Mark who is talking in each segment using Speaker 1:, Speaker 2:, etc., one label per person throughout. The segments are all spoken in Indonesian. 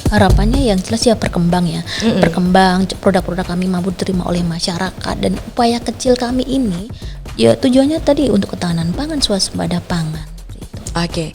Speaker 1: Harapannya yang jelas ya berkembang ya, berkembang, produk-produk kami mampu diterima oleh masyarakat, dan upaya kecil kami ini ya tujuannya tadi untuk ketahanan pangan, swasembada pangan. Gitu.
Speaker 2: Oke.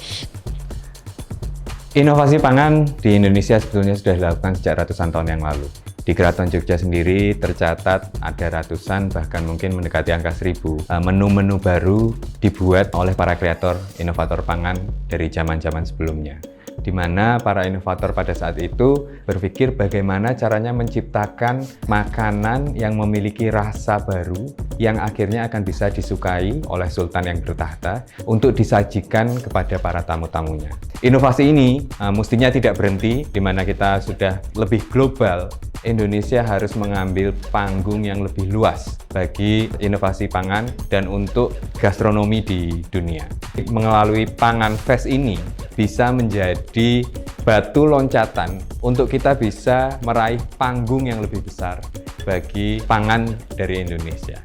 Speaker 3: Inovasi pangan di Indonesia sebetulnya sudah dilakukan sejak ratusan tahun yang lalu. Di Keraton Jogja sendiri tercatat ada ratusan, bahkan mungkin mendekati angka 1000 menu-menu baru dibuat oleh para kreator inovator pangan dari zaman-zaman sebelumnya, di mana para inovator pada saat itu berpikir bagaimana caranya menciptakan makanan yang memiliki rasa baru yang akhirnya akan bisa disukai oleh sultan yang bertahta untuk disajikan kepada para tamu-tamunya. Inovasi ini mestinya tidak berhenti, di mana kita sudah lebih global. Indonesia harus mengambil panggung yang lebih luas bagi inovasi pangan dan untuk gastronomi di dunia. Melalui Pangan Fest ini bisa menjadi batu loncatan untuk kita bisa meraih panggung yang lebih besar bagi pangan dari Indonesia.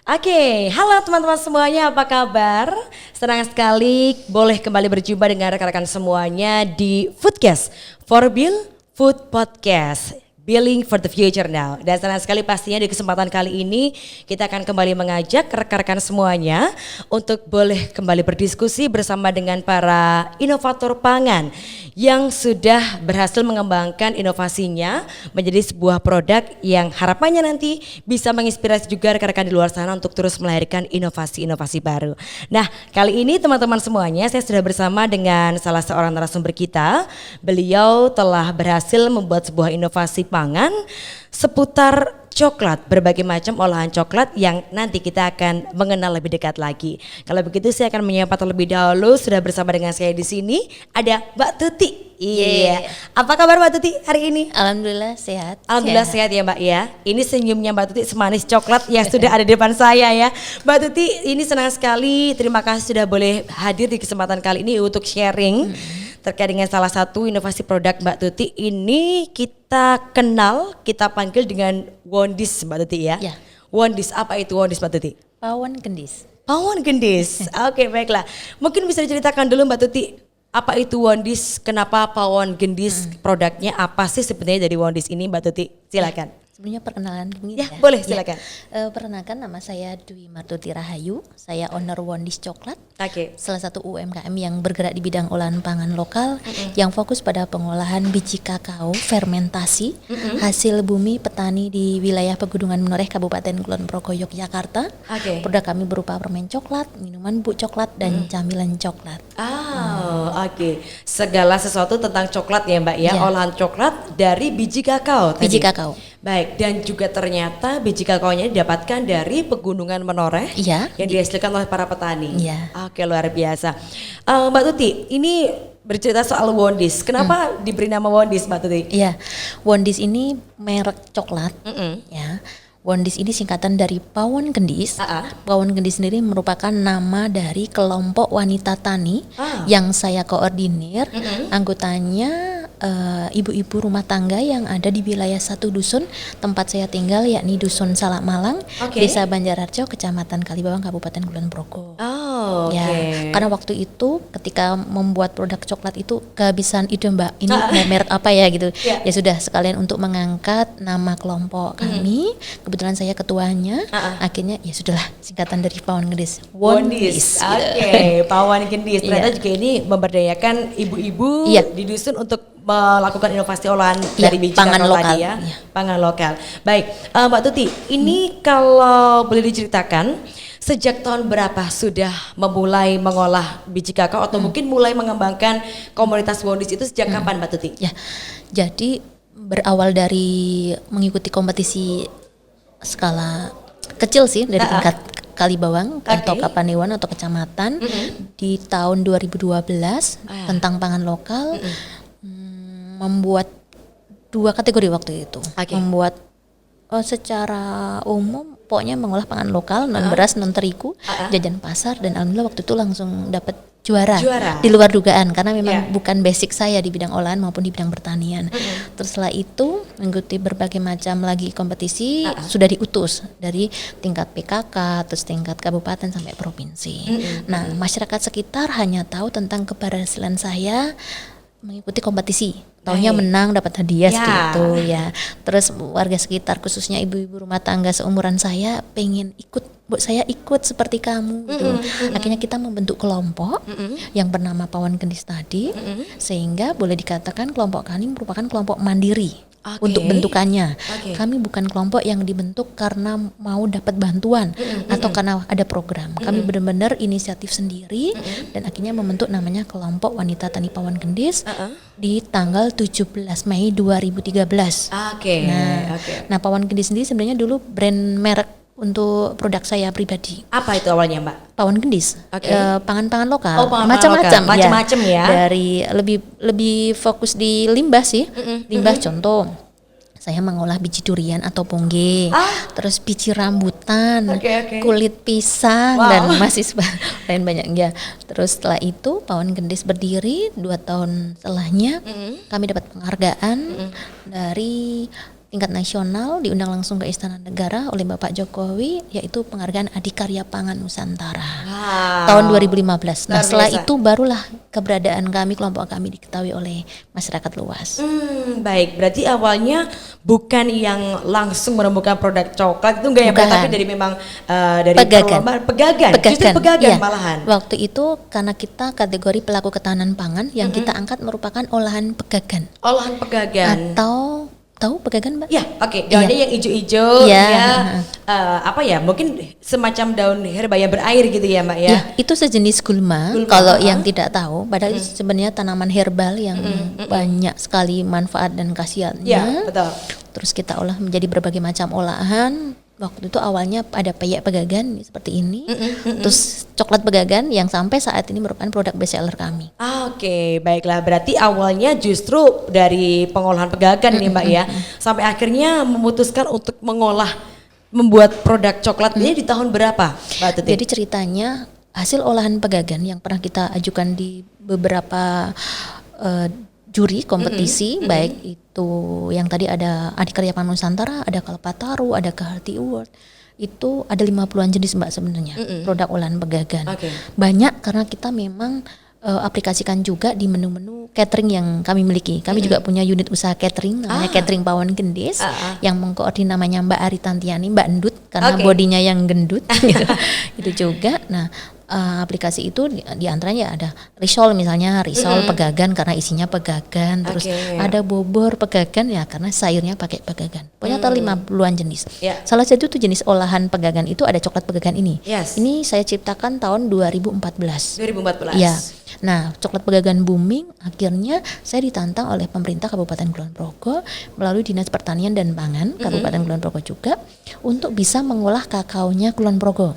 Speaker 2: Oke, halo teman-teman semuanya, apa kabar? Senang sekali boleh kembali berjumpa dengan rekan-rekan semuanya di Foodcast, For Bill Food Podcast. Building for the future now. Dan senang sekali pastinya di kesempatan kali ini kita akan kembali mengajak rekan-rekan semuanya untuk boleh kembali berdiskusi bersama dengan para inovator pangan yang sudah berhasil mengembangkan inovasinya menjadi sebuah produk yang harapannya nanti bisa menginspirasi juga rekan-rekan di luar sana untuk terus melahirkan inovasi-inovasi baru. Nah, kali ini teman-teman semuanya saya sudah bersama dengan salah seorang narasumber kita. Beliau telah berhasil membuat sebuah inovasi pangan seputar coklat, berbagai macam olahan coklat yang nanti kita akan mengenal lebih dekat lagi. Kalau begitu saya akan menyapa terlebih dahulu, sudah bersama dengan saya di sini ada Mbak Tuti. Iya. Apa kabar Mbak Tuti hari ini?
Speaker 1: Alhamdulillah sehat.
Speaker 2: Alhamdulillah sehat ya Mbak ya. Ini senyumnya Mbak Tuti semanis coklat yang sudah ada di depan saya ya. Mbak Tuti ini senang sekali, terima kasih sudah boleh hadir di kesempatan kali ini untuk sharing terkait dengan salah satu inovasi produk Mbak Tuti. Ini kita kenal, kita panggil dengan Wondis Mbak Tuti ya.
Speaker 1: Ya.
Speaker 2: Wondis, apa itu Wondis Mbak Tuti?
Speaker 1: Pawon gendis.
Speaker 2: Pawon gendis. Oke, baiklah. Mungkin bisa diceritakan dulu Mbak Tuti, apa itu Wondis? Kenapa pawon gendis? Produknya apa sih sebenarnya dari Wondis ini Mbak Tuti? Silakan.
Speaker 1: Sebenarnya perkenalan dulu
Speaker 2: Ya, boleh silakan.
Speaker 1: Perkenalkan, nama saya Dwi Martuti Rahayu. Saya owner Wondis Coklat.
Speaker 2: Oke.
Speaker 1: Salah satu UMKM yang bergerak di bidang olahan pangan lokal yang fokus pada pengolahan biji kakao, fermentasi, hasil bumi petani di wilayah Pegunungan Menoreh, Kabupaten Kulon Progo, Yogyakarta.
Speaker 2: Oke.
Speaker 1: Produk kami berupa permen coklat, minuman bubuk coklat, dan camilan coklat.
Speaker 2: Oke. Segala sesuatu tentang coklat ya Mbak ya,
Speaker 1: Ya.
Speaker 2: olahan coklat dari biji kakao tadi.
Speaker 1: Biji kakao.
Speaker 2: Baik, dan juga ternyata biji kakaonya didapatkan dari Pegunungan Menoreh
Speaker 1: Iya.
Speaker 2: yang dihasilkan oleh para petani.
Speaker 1: Iya.
Speaker 2: Oke, luar biasa. Mbak Tuti, ini bercerita soal Wondis. Kenapa diberi nama Wondis Mbak Tuti?
Speaker 1: Iya, Wondis ini merek coklat. Ya, Wondis ini singkatan dari Pawon Gendis. Pawon Gendis sendiri merupakan nama dari kelompok wanita tani yang saya koordinir. Anggotanya ibu-ibu rumah tangga yang ada di wilayah satu dusun tempat saya tinggal, yakni Dusun Salak Malang, Desa Banjarharjo, Kecamatan Kalibawang, Kabupaten Kulon Progo. Ya, karena waktu itu ketika membuat produk coklat itu kehabisan ide Mbak, ini merek apa ya gitu. Ya sudah, sekalian untuk mengangkat nama kelompok kami. Kebetulan saya ketuanya. Akhirnya ya sudahlah, singkatan dari Pawon Gendis.
Speaker 2: Wondis. Oke, Pawon Gendis. Ternyata juga ini memberdayakan ibu-ibu di dusun untuk melakukan inovasi olahan dari biji
Speaker 1: pangan
Speaker 2: kakao
Speaker 1: lokal.
Speaker 2: tadi ya. Pangan lokal. Baik, Mbak Tuti, ini kalau boleh diceritakan sejak tahun berapa sudah memulai mengolah biji kakao atau mungkin mulai mengembangkan komunitas Wondis itu sejak kapan Mbak Tuti?
Speaker 1: Ya, jadi berawal dari mengikuti kompetisi skala kecil sih, dari tingkat Kalibawang atau Kapanewon atau kecamatan di tahun 2012 tentang pangan lokal. Membuat 2 kategori waktu itu. Membuat secara umum pokoknya mengolah pangan lokal, non beras, non terigu, jajan pasar, dan alhamdulillah waktu itu langsung dapat juara. Di luar dugaan karena memang bukan basic saya di bidang olahan maupun di bidang pertanian. Terus setelah itu mengikuti berbagai macam lagi kompetisi, sudah diutus dari tingkat PKK, terus tingkat kabupaten sampai provinsi. Nah, masyarakat sekitar hanya tahu tentang keberhasilan saya mengikuti kompetisi. Taunya menang, dapat hadiah gitu ya. Terus warga sekitar khususnya ibu-ibu rumah tangga seumuran saya pengen ikut, Bu, saya ikut seperti kamu gitu. Akhirnya kita membentuk kelompok yang bernama Pawon Gendis tadi, sehingga boleh dikatakan kelompok kami merupakan kelompok mandiri. Untuk bentukannya, kami bukan kelompok yang dibentuk karena mau dapat bantuan atau karena ada program. Kami benar-benar inisiatif sendiri dan akhirnya membentuk namanya kelompok wanita tani Pawon Gendis di tanggal 17 Mei 2013. Nah, Pawon Gendis sendiri sebenarnya dulu brand merek untuk produk saya pribadi.
Speaker 2: Apa itu awalnya, Mbak?
Speaker 1: Pawon Gendis, pangan-pangan lokal, macam-macam ya. Dari lebih fokus di limbah sih, limbah contoh. Saya mengolah biji durian atau pongge, terus biji rambutan, kulit pisang dan masih lain banyak ya. Terus setelah itu Pawon Gendis berdiri 2 tahun setelahnya, kami dapat penghargaan dari tingkat nasional, diundang langsung ke Istana Negara oleh Bapak Jokowi, yaitu penghargaan Adikarya Pangan Nusantara tahun 2015. Nah, setelah itu barulah keberadaan kami, kelompok kami diketahui oleh masyarakat luas.
Speaker 2: Baik, berarti awalnya bukan yang langsung menemukan produk coklat itu enggak ya, Mbak, tapi dari memang dari pegagan malahan.
Speaker 1: Waktu itu karena kita kategori pelaku ketahanan pangan, yang kita angkat merupakan olahan pegagan.
Speaker 2: Olahan pegagan.
Speaker 1: Atau tahu pegagan, Mbak?
Speaker 2: Ya, daunnya yang hijau-hijau apa ya, mungkin semacam daun herba yang berair gitu ya, Mbak ya.
Speaker 1: Itu sejenis gulma. Kalau yang tidak tahu, padahal itu sebenarnya tanaman herbal yang banyak sekali manfaat dan khasiatnya.
Speaker 2: Ya, betul.
Speaker 1: Terus kita olah menjadi berbagai macam olahan. Waktu itu awalnya ada peyek pegagan seperti ini, terus coklat pegagan yang sampai saat ini merupakan produk best seller kami.
Speaker 2: Baiklah, berarti awalnya justru dari pengolahan pegagan nih, Mbak ya, sampai akhirnya memutuskan untuk membuat produk coklat ini di tahun berapa, Mbak Tuti?
Speaker 1: Jadi ceritanya hasil olahan pegagan yang pernah kita ajukan di beberapa juri kompetisi, baik itu yang tadi ada Adikarya Pangan Nusantara, ada Kalpataru, ada Kehealthy Award, itu ada 50-an jenis, Mbak, sebenarnya produk olahan pegagan. Banyak karena kita memang aplikasikan juga di menu-menu catering yang kami miliki. Kami juga punya unit usaha catering namanya Catering Pawon Gendis yang mengkoordinir namanya Mbak Ari Tantiani, Mbak Endut karena bodinya yang gendut gitu. Itu juga. Nah, aplikasi itu di antaranya ada risol, misalnya risol pegagan karena isinya pegagan, terus ada bobor pegagan ya karena sayurnya pakai pegagan. Pokoknya total 50-an jenis. Salah satu itu jenis olahan pegagan itu ada coklat pegagan ini. Ini saya ciptakan tahun 2014. Ya. Nah, coklat pegagan booming, akhirnya saya ditantang oleh pemerintah Kabupaten Kulon Progo melalui Dinas Pertanian dan Pangan Kabupaten Kulon Progo juga untuk bisa mengolah kakaonya Kulon Progo.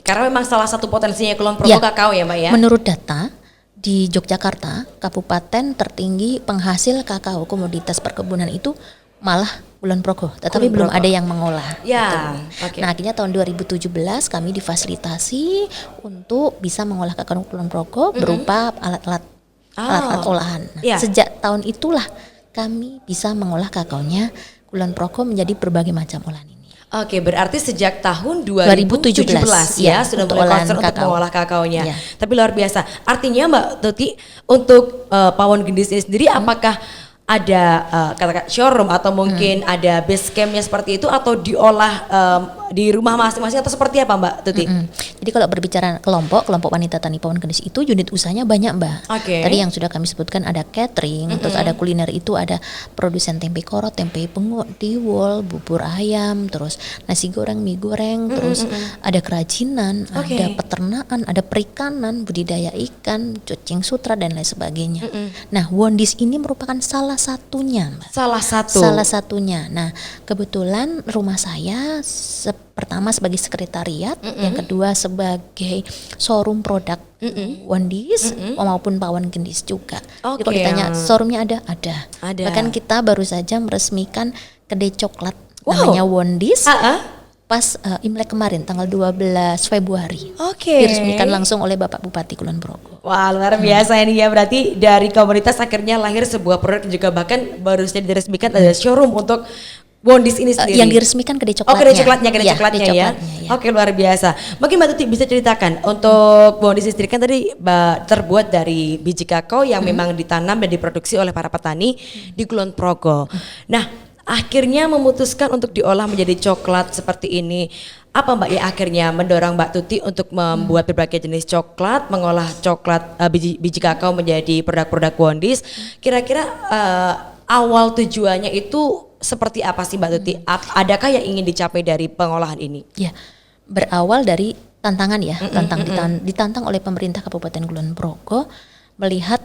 Speaker 2: Karena memang salah satu potensinya Kulon Progo kakao ya, Mbak ya.
Speaker 1: Menurut data di Yogyakarta, kabupaten tertinggi penghasil kakao komoditas perkebunan itu malah Kulon Progo, tetapi belum ada yang mengolah. Nah, akhirnya tahun 2017 kami difasilitasi untuk bisa mengolah kakao Kulon Progo berupa alat-alat olahan. Nah, sejak tahun itulah kami bisa mengolah kakaonya Kulon Progo menjadi berbagai macam olahan ini.
Speaker 2: Berarti sejak tahun 2017 ya sudah mulai concern untuk mengolah kakaonya. Tapi luar biasa. Artinya Mbak Tuti, untuk Pawon Gendis ini sendiri apakah ada katakan showroom atau mungkin ada base campnya seperti itu, atau diolah di rumah masing-masing, atau seperti apa, Mbak Tuti?
Speaker 1: Jadi kalau berbicara kelompok wanita tani Pawon Gendis itu unit usahanya banyak, Mbak. Tadi yang sudah kami sebutkan ada catering, terus ada kuliner, itu ada produsen tempe korot, tempe pengut, tiwul, bubur ayam, terus nasi goreng, mie goreng, terus ada kerajinan, ada peternakan, ada perikanan, budidaya ikan, cucing sutra dan lain sebagainya. Nah, Wondis ini merupakan salah satunya, Mbak. Salah satunya. Nah, kebetulan rumah saya pertama sebagai sekretariat, yang kedua sebagai showroom produk Wondis maupun Pawon Gendis juga. Jadi kalau ditanya showroomnya ada. Bahkan kita baru saja meresmikan kedai coklat namanya Wondis pas Imlek kemarin tanggal 12 Februari.
Speaker 2: Oke.
Speaker 1: Diresmikan langsung oleh Bapak Bupati Kulon Progo.
Speaker 2: Wah, luar biasa ini ya, berarti dari komunitas akhirnya lahir sebuah produk dan juga bahkan baru saja diresmikan ada showroom untuk Wondis ini sendiri.
Speaker 1: Yang diresmikan kedai coklatnya.
Speaker 2: Oh, kedai coklatnya ya.
Speaker 1: Ya.
Speaker 2: Oke, luar biasa. Mungkin Mbak Tuti bisa ceritakan untuk Wondis sendiri kan tadi terbuat dari biji kakao yang memang ditanam dan diproduksi oleh para petani di Kulon Progo. Nah, akhirnya memutuskan untuk diolah menjadi coklat seperti ini. Apa Mbak ya akhirnya mendorong Mbak Tuti untuk membuat berbagai jenis coklat, mengolah coklat biji kakao menjadi produk-produk Wondis. Kira-kira awal tujuannya itu seperti apa sih Mbak Tuti? Adakah yang ingin dicapai dari pengolahan ini?
Speaker 1: Ya, berawal dari tantangan ya, ditantang oleh pemerintah Kabupaten Kulon Progo melihat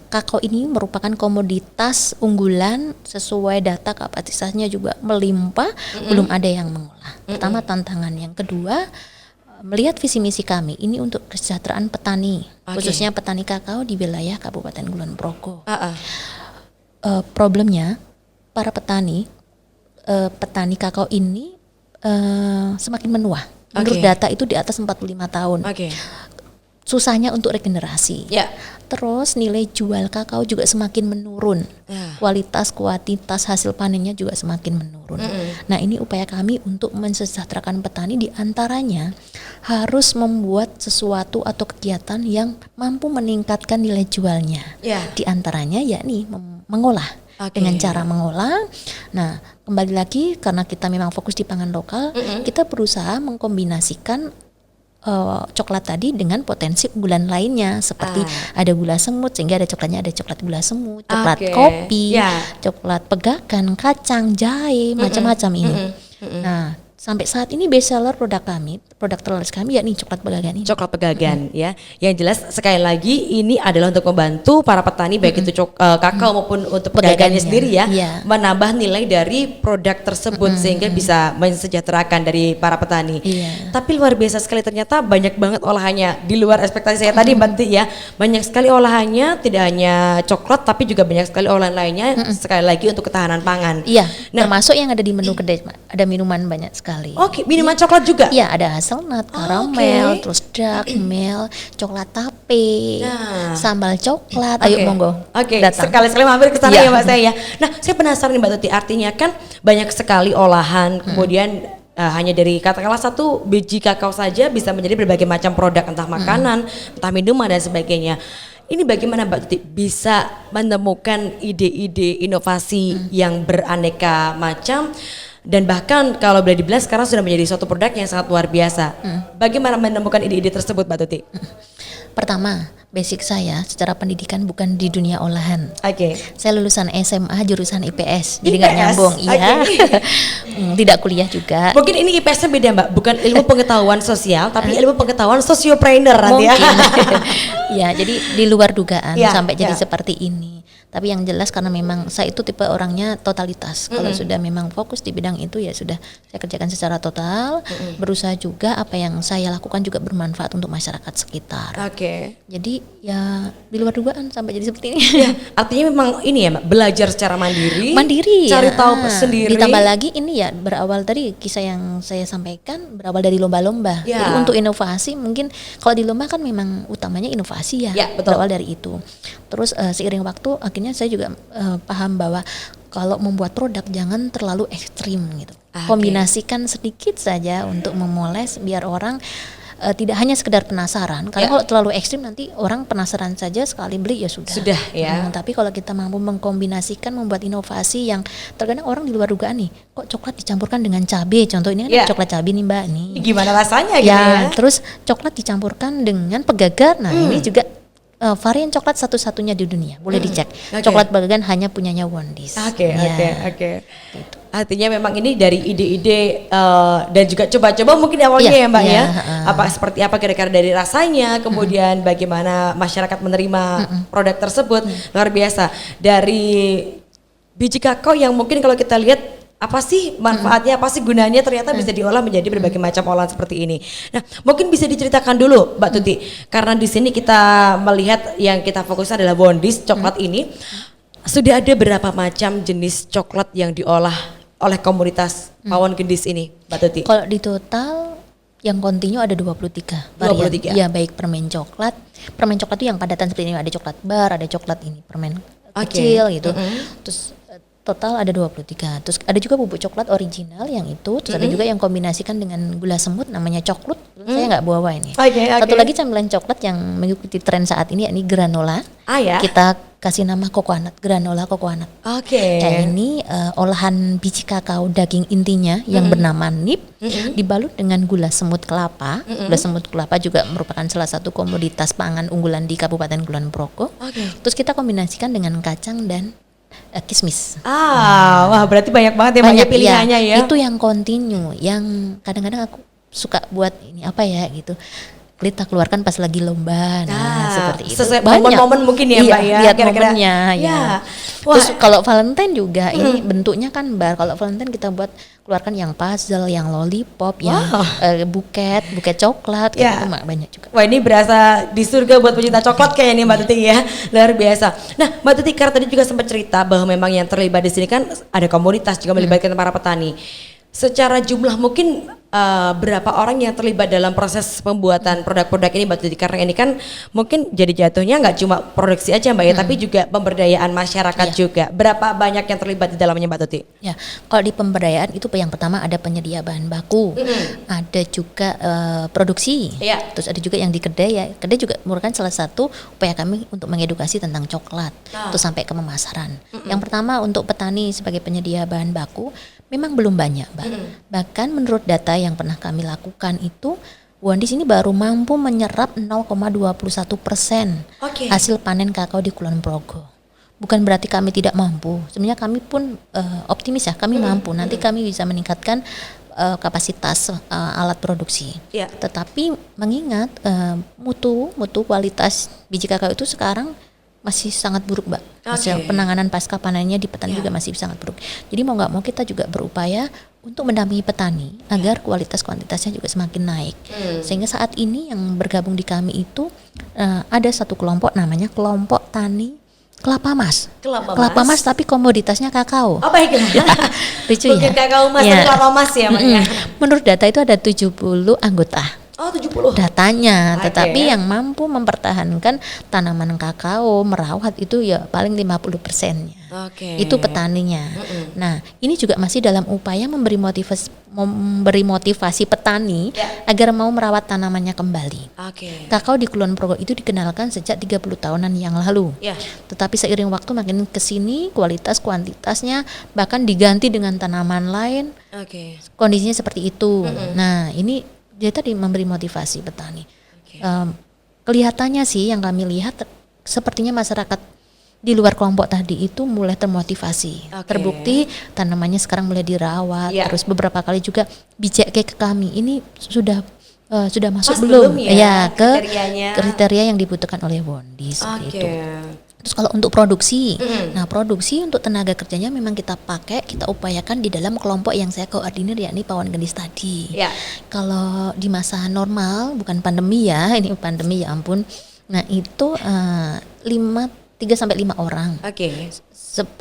Speaker 1: kakao ini merupakan komoditas unggulan sesuai data kapasitasnya juga melimpah, belum ada yang mengolah. Pertama tantangan, yang kedua melihat visi misi kami ini untuk kesejahteraan petani, khususnya petani kakao di wilayah Kabupaten Kulon Progo. Problemnya para petani kakao ini semakin menua. Menurut data itu di atas 45 tahun. Susahnya untuk regenerasi. Terus nilai jual kakao juga semakin menurun. Kualitas, kuantitas hasil panennya juga semakin menurun. Nah, ini upaya kami untuk mensejahterakan petani, diantaranya harus membuat sesuatu atau kegiatan yang mampu meningkatkan nilai jualnya. Di antaranya yakni mengolah. Dengan cara mengolah. Nah, kembali lagi karena kita memang fokus di pangan lokal, kita berusaha mengkombinasikan coklat tadi dengan potensi unggulan lainnya seperti ada gula semut, sehingga ada coklatnya ada coklat gula semut, coklat kopi, coklat pegakan, kacang, jahe, macam-macam ini. Nah, sampai saat ini best seller produk kami, produk terlaris kami yakni coklat pegagan ini. Coklat pegagan
Speaker 2: ya. Yang jelas sekali lagi ini adalah untuk membantu para petani baik itu kakao maupun untuk pegagannya sendiri ya, menambah nilai dari produk tersebut sehingga bisa mensejahterakan dari para petani. Tapi luar biasa sekali, ternyata banyak banget olahannya di luar ekspektasi saya tadi Mbak Tuti ya. Banyak sekali olahannya, tidak hanya coklat tapi juga banyak sekali olahan lainnya sekali lagi untuk ketahanan pangan.
Speaker 1: Termasuk yang ada di menu kedai, ada minuman banyak sekali.
Speaker 2: Minuman coklat juga?
Speaker 1: Iya, ada hazelnut, karamel, terus dark milk, coklat tape, sambal coklat. Ayo monggo.
Speaker 2: Sekali-sekali mampir ke sana ya Mbak saya. Nah, saya penasaran nih Mbak Tuti, artinya kan banyak sekali olahan, kemudian hanya dari katakanlah satu biji kakao saja bisa menjadi berbagai macam produk, entah makanan, entah minuman dan sebagainya. Ini bagaimana Mbak Tuti bisa menemukan ide-ide inovasi yang beraneka macam, dan bahkan kalau boleh dibilang sekarang sudah menjadi suatu produk yang sangat luar biasa. Bagaimana menemukan ide-ide tersebut Mbak Tuti?
Speaker 1: Pertama, basic saya secara pendidikan bukan di dunia olahan. Saya lulusan SMA jurusan IPS, jadi nggak nyambung. Tidak kuliah juga.
Speaker 2: Mungkin ini IPS-nya beda Mbak, bukan ilmu pengetahuan sosial tapi ilmu pengetahuan sosiopreneur nanti ya.
Speaker 1: Ya, jadi di luar dugaan sampai jadi seperti ini. Tapi yang jelas karena memang saya itu tipe orangnya totalitas. Kalau sudah memang fokus di bidang itu ya sudah saya kerjakan secara total. Berusaha juga apa yang saya lakukan juga bermanfaat untuk masyarakat sekitar. Jadi ya di luar dugaan sampai jadi seperti ini.
Speaker 2: Artinya memang ini ya Mbak, belajar secara mandiri, cari tahu sendiri.
Speaker 1: Ditambah lagi ini ya berawal tadi kisah yang saya sampaikan berawal dari lomba-lomba. Jadi untuk inovasi mungkin kalau di lomba kan memang utamanya inovasi berawal dari itu. Terus seiring waktu akhirnya saya juga paham bahwa kalau membuat produk jangan terlalu ekstrim gitu. Kombinasikan sedikit saja untuk memoles biar orang tidak hanya sekedar penasaran. Karena kalau terlalu ekstrim nanti orang penasaran saja sekali beli ya sudah. Tapi kalau kita mampu mengkombinasikan membuat inovasi yang terkadang orang di luar dugaan nih, kok coklat dicampurkan dengan cabai, contoh ini kan coklat cabai nih Mbak nih.
Speaker 2: Gimana rasanya gitu ya?
Speaker 1: Terus coklat dicampurkan dengan pegagan. Nah, ini juga varian coklat satu-satunya di dunia, boleh dicek. Coklat pegagan hanya punyanya Wondis.
Speaker 2: Artinya memang ini dari ide-ide dan juga coba-coba mungkin awalnya ya Mbak ya. Apa seperti apa kira-kira dari rasanya, kemudian bagaimana masyarakat menerima produk tersebut. Luar biasa. Dari biji kakao yang mungkin kalau kita lihat apa sih manfaatnya, apa sih gunanya, ternyata bisa diolah menjadi berbagai macam olahan seperti ini. Nah, mungkin bisa diceritakan dulu Mbak Tuti, karena di sini kita melihat yang kita fokus adalah Wondis coklat ini. Sudah ada berapa macam jenis coklat yang diolah oleh komunitas Pawon Gendis ini, Mbak Tuti?
Speaker 1: Kalau di total yang kontinu ada 23 varian.
Speaker 2: 23.
Speaker 1: Iya, baik permen coklat. Permen coklat itu yang padatan seperti ini, ada coklat bar, ada coklat ini, permen kecil gitu. Terus total ada 23. Terus ada juga bubuk coklat original yang itu, terus ada juga yang kombinasikan dengan gula semut namanya coklat. Saya nggak bawa ini. Satu lagi camilan coklat yang mengikuti tren saat ini yakni granola.
Speaker 2: Ya.
Speaker 1: Kita kasih nama coconut, granola coconut. Yang ini olahan biji kakao daging intinya yang bernama nib dibalut dengan gula semut kelapa. Gula semut kelapa juga merupakan salah satu komoditas pangan unggulan di Kabupaten Kulon Progo. Terus kita kombinasikan dengan kacang dan kismis.
Speaker 2: Wah berarti banyak banget ya banyak pilihannya ya.
Speaker 1: Itu yang kontinu, yang kadang-kadang aku suka buat ini apa ya gitu. Kita keluarkan pas lagi lomba, seperti itu.
Speaker 2: Sesuai momen-momen mungkin ya Mbak ya.
Speaker 1: Lihat momennya ya.
Speaker 2: Wah.
Speaker 1: Terus kalau Valentine juga ini bentuknya kan bar. Kalau Valentine kita buat keluarkan yang puzzle, yang lollipop, yang buket coklat, gitu banyak juga.
Speaker 2: Wah ini berasa di surga buat pecinta coklat kayaknya nih Mbak Tuti ya, luar biasa. Nah Mbak Tuti karena tadi juga sempat cerita bahwa memang yang terlibat di sini kan ada komunitas juga melibatkan para petani. Secara jumlah mungkin berapa orang yang terlibat dalam proses pembuatan produk-produk ini Mbak Tuti? Karena ini kan mungkin jadi jatuhnya nggak cuma produksi aja Mbak ya, tapi juga pemberdayaan masyarakat juga. Berapa banyak yang terlibat di dalamnya Mbak Tuti?
Speaker 1: Ya, kalau di pemberdayaan itu yang pertama ada penyedia bahan baku, ada juga produksi, terus ada juga yang di kedai ya. Kedai juga merupakan salah satu upaya kami untuk mengedukasi tentang coklat, terus sampai ke pemasaran. Yang pertama untuk petani sebagai penyedia bahan baku memang belum banyak, Mbak. Bahkan menurut data yang pernah kami lakukan itu, Wondis ini baru mampu menyerap 0,21% hasil panen kakao di Kulon Progo. Bukan berarti kami tidak mampu. Sebenarnya kami pun optimis ya, kami mampu. Nanti kami bisa meningkatkan kapasitas alat produksi. Tetapi mengingat mutu kualitas biji kakao itu sekarang masih sangat buruk, Mbak. Hasil penanganan pasca panennya di petani juga masih sangat buruk. Jadi mau nggak mau kita juga berupaya untuk mendampingi petani agar kuantitasnya juga semakin naik. Sehingga saat ini yang bergabung di kami itu ada satu kelompok namanya kelompok tani kelapa mas. Kelapa mas tapi komoditasnya kakao. Lucu
Speaker 2: bukan
Speaker 1: ya.
Speaker 2: Kakao mas tapi kelapa mas ya Mbak.
Speaker 1: Menurut data itu ada 70 anggota.
Speaker 2: 70
Speaker 1: datanya, tetapi yang mampu mempertahankan tanaman kakao, merawat itu ya paling 50%-nya. Itu petaninya. Nah, ini juga masih dalam upaya memberi motivasi petani agar mau merawat tanamannya kembali. Kakao di Kulon Progo itu dikenalkan sejak 30 tahunan yang lalu. Tetapi seiring waktu makin kesini kualitas kuantitasnya bahkan diganti dengan tanaman lain. Kondisinya seperti itu. Nah, ini dia tadi memberi motivasi petani. Kelihatannya sih yang kami lihat sepertinya masyarakat di luar kelompok tadi itu mulai termotivasi. Terbukti tanamannya sekarang mulai dirawat. Terus beberapa kali juga bijak ke kami ini sudah masuk belum ya ke kriteria yang dibutuhkan oleh Wondis itu. Terus kalau untuk produksi, nah produksi untuk tenaga kerjanya memang kita upayakan di dalam kelompok yang saya koordinir yakni Pawon Gendis tadi. Kalau di masa normal, bukan pandemi ya, ini pandemi ya ampun. Nah itu 3-5 orang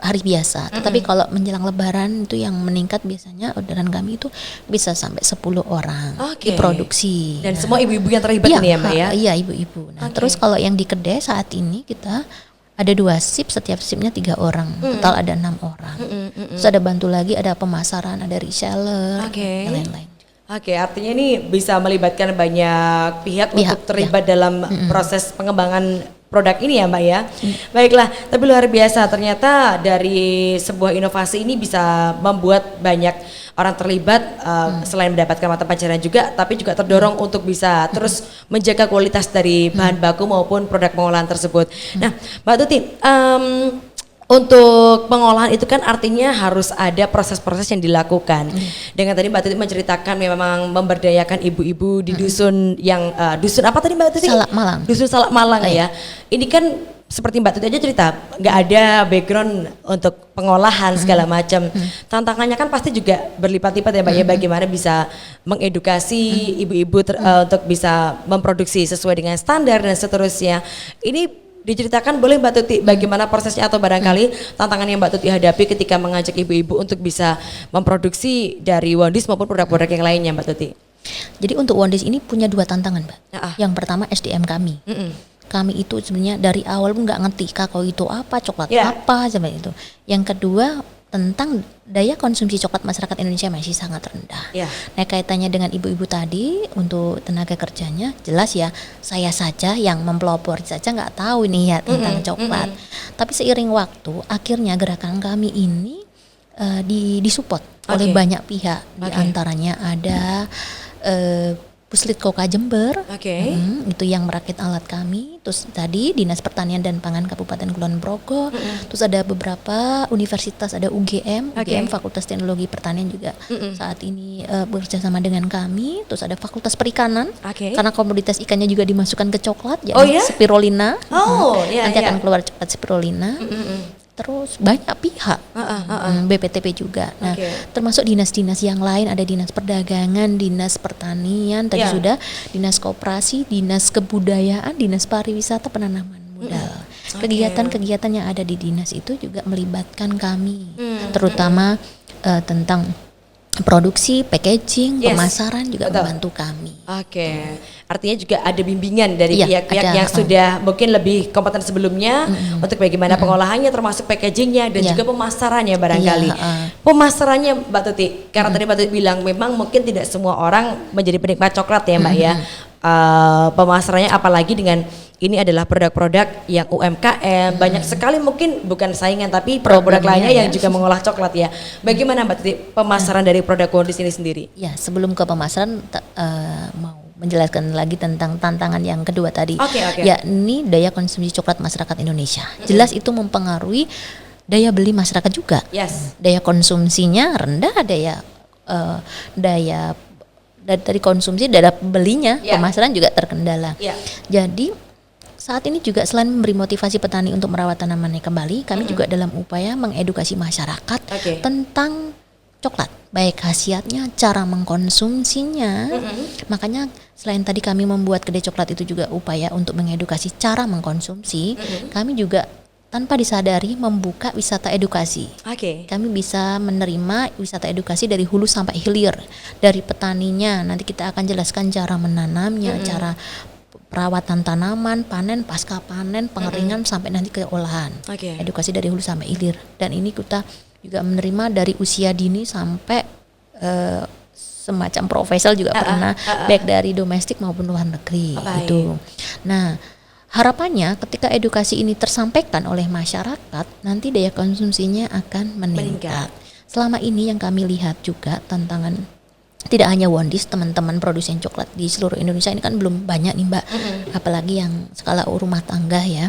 Speaker 1: hari biasa. Tetapi kalau menjelang Lebaran itu yang meningkat biasanya orderan kami itu bisa sampai 10 orang di produksi.
Speaker 2: Dan semua ibu-ibu yang terlibat ini ya Mbak ya?
Speaker 1: Iya ibu-ibu. Nah terus kalau yang di kedai saat ini kita ada 2 shift, setiap shiftnya 3 orang, total ada 6 orang. Terus ada bantu lagi, ada pemasaran, ada reseller, dan lain-lain.
Speaker 2: Artinya ini bisa melibatkan banyak pihak untuk terlibat dalam proses pengembangan produk ini ya Mbak ya. Baiklah, tapi luar biasa ternyata dari sebuah inovasi ini bisa membuat banyak orang terlibat selain mendapatkan mata pelajaran juga, tapi juga terdorong untuk bisa terus menjaga kualitas dari bahan baku maupun produk pengolahan tersebut. Nah Mbak Tuti, untuk pengolahan itu kan artinya harus ada proses-proses yang dilakukan. Dengan tadi Mbak Tuti menceritakan memang memberdayakan ibu-ibu di dusun yang dusun apa tadi Mbak Tuti?
Speaker 1: Salak Malang.
Speaker 2: Dusun Salak Malang ya. Ini kan seperti Mbak Tuti aja cerita, nggak ada background untuk pengolahan segala macam. Tantangannya kan pasti juga berlipat-lipat ya Mbak ya, bagaimana bisa mengedukasi ibu-ibu untuk bisa memproduksi sesuai dengan standar dan seterusnya. Ini diceritakan boleh Mbak Tuti bagaimana prosesnya atau barangkali tantangan yang Mbak Tuti hadapi ketika mengajak ibu-ibu untuk bisa memproduksi dari Wondis maupun produk-produk yang lainnya Mbak Tuti.
Speaker 1: Jadi untuk Wondis ini punya 2 tantangan, Mbak. Yang pertama SDM kami. Kami itu sebenarnya dari awal pun nggak ngerti kakao itu apa, coklat apa seperti itu. Yang kedua tentang daya konsumsi coklat masyarakat Indonesia masih sangat rendah. Nah kaitannya dengan ibu-ibu tadi untuk tenaga kerjanya jelas ya saya saja yang mempelopor saja nggak tahu nih ya tentang coklat. Tapi seiring waktu akhirnya gerakan kami ini disupport oleh banyak pihak. Di antaranya ada Puslit Koka Jember, itu yang merakit alat kami. Terus tadi Dinas Pertanian dan Pangan Kabupaten Kulon Progo. Terus ada beberapa universitas, ada UGM Fakultas Teknologi Pertanian juga saat ini bekerja sama dengan kami. Terus ada Fakultas Perikanan, karena komoditas ikannya juga dimasukkan ke coklat, jadi spirulina. Nanti akan keluar coklat spirulina. Terus banyak pihak, BPTP juga. Nah, termasuk dinas-dinas yang lain, ada Dinas Perdagangan, Dinas Pertanian, tadi sudah, Dinas Koperasi, Dinas Kebudayaan, Dinas Pariwisata, Penanaman Modal. Kegiatan-kegiatan yang ada di dinas itu juga melibatkan kami, terutama tentang produksi, packaging, pemasaran juga membantu kami.
Speaker 2: Artinya juga ada bimbingan dari pihak-pihak yang sudah mungkin lebih kompeten sebelumnya untuk bagaimana pengolahannya termasuk packagingnya dan juga pemasarannya barangkali. Pemasarannya Mbak Tuti, karena tadi Mbak Tuti bilang memang mungkin tidak semua orang menjadi penikmat coklat ya Mbak ya. Pemasarannya apalagi dengan ini adalah produk-produk yang UMKM, banyak sekali mungkin bukan saingan tapi produk lainnya yang juga mengolah coklat ya. Bagaimana Mbak Tuti pemasaran dari produk Wondis ini sendiri?
Speaker 1: Ya sebelum ke pemasaran mau menjelaskan lagi tentang tantangan yang kedua tadi, ya ini daya konsumsi coklat masyarakat Indonesia. Jelas itu mempengaruhi daya beli masyarakat juga. Daya konsumsinya rendah, daya dari konsumsi, daya belinya, pemasaran juga terkendala. Jadi saat ini juga selain memberi motivasi petani untuk merawat tanamannya kembali, kami juga dalam upaya mengedukasi masyarakat tentang coklat, baik khasiatnya, cara mengkonsumsinya. Makanya selain tadi kami membuat kedai coklat itu juga upaya untuk mengedukasi cara mengkonsumsi, kami juga tanpa disadari membuka wisata edukasi. Kami bisa menerima wisata edukasi dari hulu sampai hilir, dari petaninya. Nanti kita akan jelaskan cara menanamnya, cara perawatan tanaman, panen, pasca panen, pengeringan sampai nanti ke olahan. Edukasi dari hulu sampai hilir. Dan ini kita juga menerima dari usia dini sampai semacam profesor juga pernah, baik dari domestik maupun luar negeri. Itu. Nah, harapannya ketika edukasi ini tersampaikan oleh masyarakat, nanti daya konsumsinya akan meningkat. Selama ini yang kami lihat juga tantangan tidak hanya Wondis, teman-teman produsen coklat di seluruh Indonesia ini kan belum banyak nih Mbak, apalagi yang skala rumah tangga ya.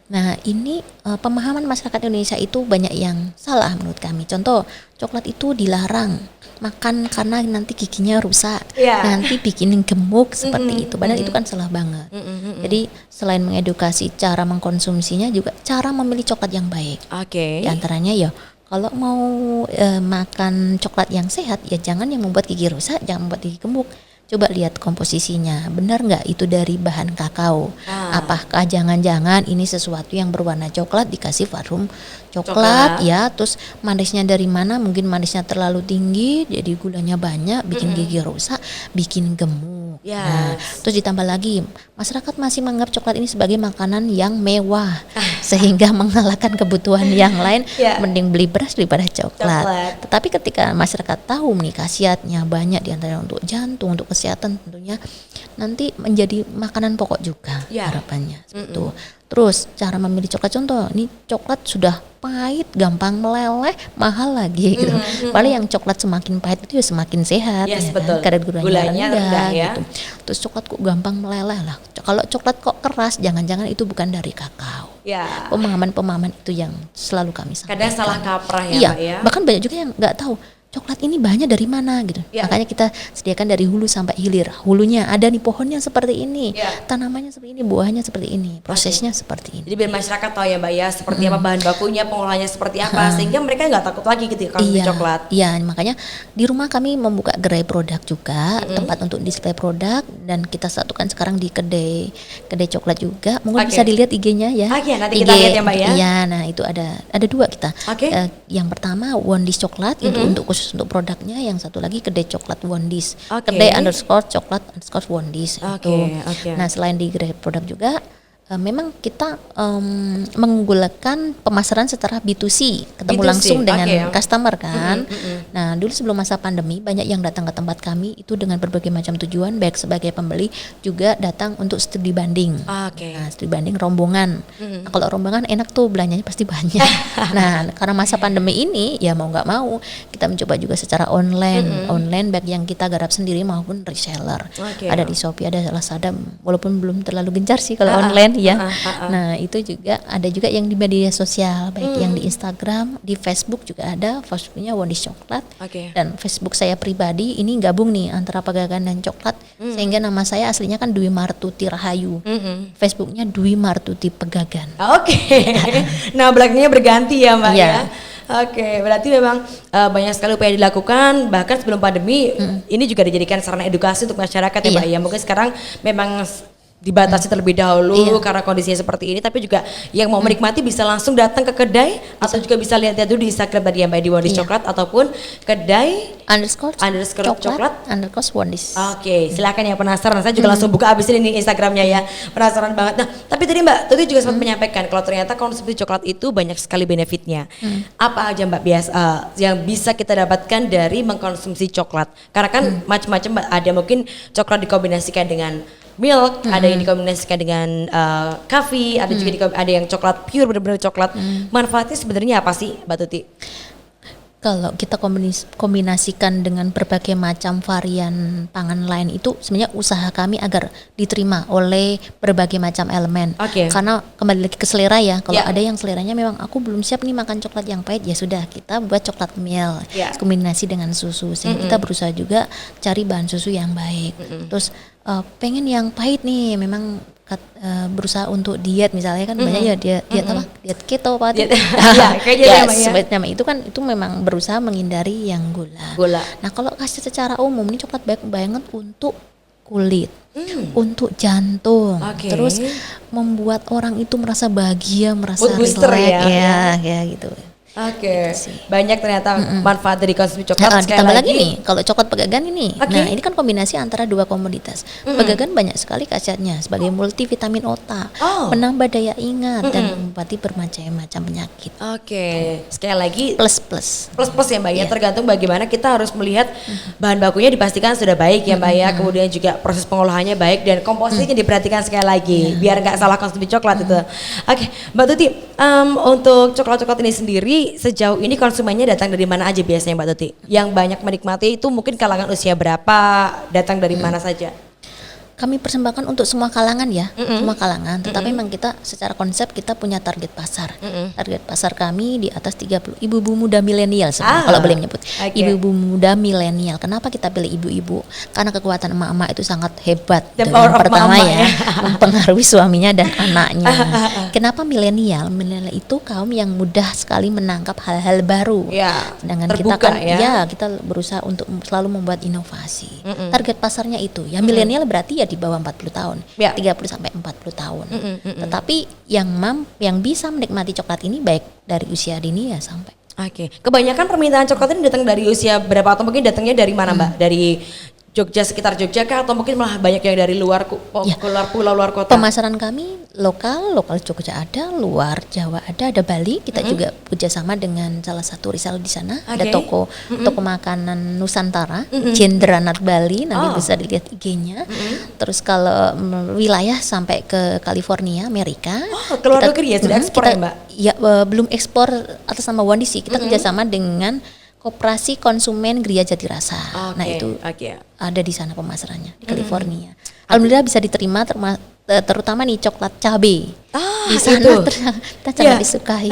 Speaker 1: Nah ini pemahaman masyarakat Indonesia itu banyak yang salah menurut kami. Contoh, coklat itu dilarang makan karena nanti giginya rusak, nanti bikin gemuk seperti itu. Padahal itu kan salah banget. Jadi selain mengedukasi cara mengkonsumsinya, juga cara memilih coklat yang baik. Di antaranya ya, kalau mau makan coklat yang sehat, ya jangan yang membuat gigi rusak, jangan membuat gigi gemuk. Coba lihat komposisinya, benar nggak itu dari bahan kakao? Apakah jangan-jangan ini sesuatu yang berwarna coklat dikasih varum coklat ya? Terus manisnya dari mana? Mungkin manisnya terlalu tinggi, jadi gulanya banyak, bikin gigi rusak, bikin gemuk. Nah, terus ditambah lagi, masyarakat masih menganggap coklat ini sebagai makanan yang mewah, sehingga mengalahkan kebutuhan yang lain. Mending beli beras daripada coklat. Tetapi ketika masyarakat tahu nih khasiatnya banyak, diantaranya untuk jantung, untuk kesehatan tentunya, nanti menjadi makanan pokok juga harapannya. Itu. Terus cara memilih coklat, contoh ini coklat sudah pahit, gampang meleleh, mahal lagi gitu. Paling yang coklat semakin pahit itu ya semakin sehat,
Speaker 2: betul.
Speaker 1: Kadar gulanya rendah
Speaker 2: ya.
Speaker 1: gitu. Terus coklat kok gampang meleleh lah. Kalau coklat kok keras, jangan-jangan itu bukan dari kakao. Pemahaman-pemahaman itu yang selalu kami sampaikan.
Speaker 2: Kadang salah kaprah ya Pak ya.
Speaker 1: Bahkan banyak juga yang nggak tahu coklat ini bahannya dari mana gitu. Makanya kita sediakan dari hulu sampai hilir. Hulunya ada nih pohonnya seperti ini, tanamannya seperti ini, buahnya seperti ini, prosesnya seperti ini.
Speaker 2: Jadi biar masyarakat tahu ya Mbak ya, seperti apa bahan bakunya, pengolahannya seperti apa, sehingga mereka nggak takut lagi gitu kalau beli coklat.
Speaker 1: Makanya di rumah kami membuka gerai produk juga, tempat untuk display produk, dan kita satukan sekarang di kedai coklat juga. Mungkin bisa dilihat IG-nya ya.
Speaker 2: Nanti kita lihat ya Mbak ya.
Speaker 1: Iya, nah itu ada dua kita. Yang pertama Wondis Coklat itu untuk khusus untuk produknya, yang satu lagi kedai coklat Wondis. Kedai _coklat _Wondis itu. Nah, selain di kedai produk juga memang kita menggulakan pemasaran secara B2C, ketemu langsung dengan customer kan. Nah, dulu sebelum masa pandemi banyak yang datang ke tempat kami itu dengan berbagai macam tujuan, baik sebagai pembeli juga datang untuk studi banding. Nah, studi banding rombongan. Nah, kalau rombongan enak tuh belanjanya pasti banyak. Nah, karena masa pandemi ini ya mau nggak mau kita mencoba juga secara online baik yang kita garap sendiri maupun reseller. Ada di Shopee, ada Lazada, walaupun belum terlalu gencar sih kalau online. Ya, nah itu juga ada juga yang di media sosial, baik yang di Instagram, di Facebook juga ada. Facebooknya Wondis Coklat, dan Facebook saya pribadi ini gabung nih antara Pegagan dan Coklat, sehingga nama saya aslinya kan Dwi Martuti Rahayu, Facebooknya Dwi Martuti Pegagan.
Speaker 2: Nah belakangnya berganti ya Mbak ya. Berarti memang banyak sekali upaya dilakukan bahkan sebelum pandemi. Ini juga dijadikan sarana edukasi untuk masyarakat ya Mbak ya. Mungkin sekarang memang dibatasi terlebih dahulu karena kondisinya seperti ini, tapi juga yang mau menikmati bisa langsung datang ke kedai atau juga bisa lihat-lihat dulu di Instagram tadi ya Mbak, di Wondis Coklat ataupun kedai _coklat
Speaker 1: _Wondis.
Speaker 2: Silakan yang penasaran, saya juga langsung buka abis ini Instagramnya ya, penasaran banget. Nah tapi tadi Mbak Tuti juga sempat menyampaikan kalau ternyata konsumsi coklat itu banyak sekali benefitnya. Apa aja Mbak biasa yang bisa kita dapatkan dari mengkonsumsi coklat? Karena kan macam-macam Mbak, ada mungkin coklat dikombinasikan dengan milk, ada yang dikombinasikan dengan coffee, ada juga ada yang coklat pure, benar-benar coklat. Manfaatnya sebenarnya apa sih Mbak Tuti?
Speaker 1: Kalau kita kombinasikan dengan berbagai macam varian pangan lain, itu sebenarnya usaha kami agar diterima oleh berbagai macam elemen. Karena kembali lagi ke selera ya. Kalau ada yang seleranya memang aku belum siap nih makan coklat yang pahit, ya sudah kita buat coklat milk kombinasi dengan susu. Sehingga kita berusaha juga cari bahan susu yang baik. Terus pengen yang pahit nih, memang berusaha untuk diet misalnya kan banyak ya diet apa, diet keto apa sebetulnya itu kan itu memang berusaha menghindari yang gula. Nah kalau kasih secara umum ini coklat baik banget untuk kulit, untuk jantung, terus membuat orang itu merasa bahagia, merasa relax ya gitu. Banyak ternyata manfaat dari konsumsi coklat. Ditambah lagi nih, kalau coklat Pegagan ini, nah ini kan kombinasi antara dua komoditas. Pegagan banyak sekali khasiatnya sebagai multivitamin otak, menambah daya ingat dan mengobati bermacam-macam penyakit.
Speaker 2: Sekali lagi plus ya Mbak ya, tergantung bagaimana kita harus melihat bahan bakunya dipastikan sudah baik ya Mbak ya, kemudian juga proses pengolahannya baik dan komposisinya diperhatikan sekali lagi biar nggak salah konsumsi coklat itu. Mbak Tuti, untuk coklat-coklat ini sendiri sejauh ini konsumennya datang dari mana aja biasanya Mbak Tuti? Yang banyak menikmati itu mungkin kalangan usia berapa, datang dari mana saja?
Speaker 1: Kami persembahkan untuk semua kalangan ya, semua kalangan. Tetapi memang kita secara konsep kita punya target pasar. Target pasar kami di atas 30 ibu-ibu muda milenial kalau boleh menyebut. Ibu-ibu muda milenial. Kenapa kita pilih ibu-ibu? Karena kekuatan emak-emak itu sangat hebat. Yang pertama ya, mempengaruhi suaminya dan anaknya. Kenapa milenial? Milenial itu kaum yang mudah sekali menangkap hal-hal baru. Sedangkan kita kan kita berusaha untuk selalu membuat inovasi. Target pasarnya itu ya milenial, berarti ya di bawah 40 tahun, 30 sampai 40 tahun. Tetapi yang bisa menikmati coklat ini baik dari usia dini ya sampai.
Speaker 2: Kebanyakan permintaan coklat ini datang dari usia berapa atau mungkin datangnya dari mana Mbak? Dari Jogja, sekitar Jogja kah, atau mungkin malah banyak yang dari luar pulau, luar kota?
Speaker 1: Pemasaran kami lokal Jogja ada, luar Jawa ada Bali. Kita juga kerjasama dengan salah satu reseller di sana. Ada toko makanan Nusantara, Jendranat Bali, nanti bisa dilihat IG-nya. Terus kalau wilayah sampai ke California, Amerika.
Speaker 2: Keluar negeri ya, sudah ekspor ya Mbak?
Speaker 1: Ya belum ekspor atas nama Wondis sih. Kita kerjasama dengan Koperasi Konsumen Gria Jatirasa. Nah itu ada di sana pemasarannya di California. Alhamdulillah bisa diterima, terutama nih coklat cabe. Di sana kita sangat disukai.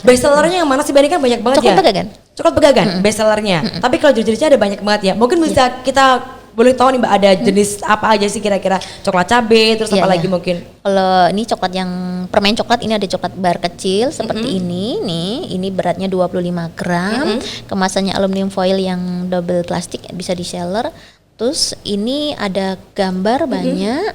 Speaker 2: Best sellernya yang mana sih? Kan banyak banget
Speaker 1: coklat Pegagan.
Speaker 2: Coklat Pegagan best sellernya. Tapi kalau jenisnya ada banyak banget ya. Mungkin bisa kita boleh tahu nih Mbak, ada jenis apa aja sih kira-kira? Coklat cabe, terus apa lagi mungkin?
Speaker 1: Kalau ini coklat yang permen coklat, ini ada coklat bar kecil seperti ini nih. Ini beratnya 25 gram. Kemasannya aluminium foil yang double plastik, bisa di seller. Terus ini ada gambar banyak.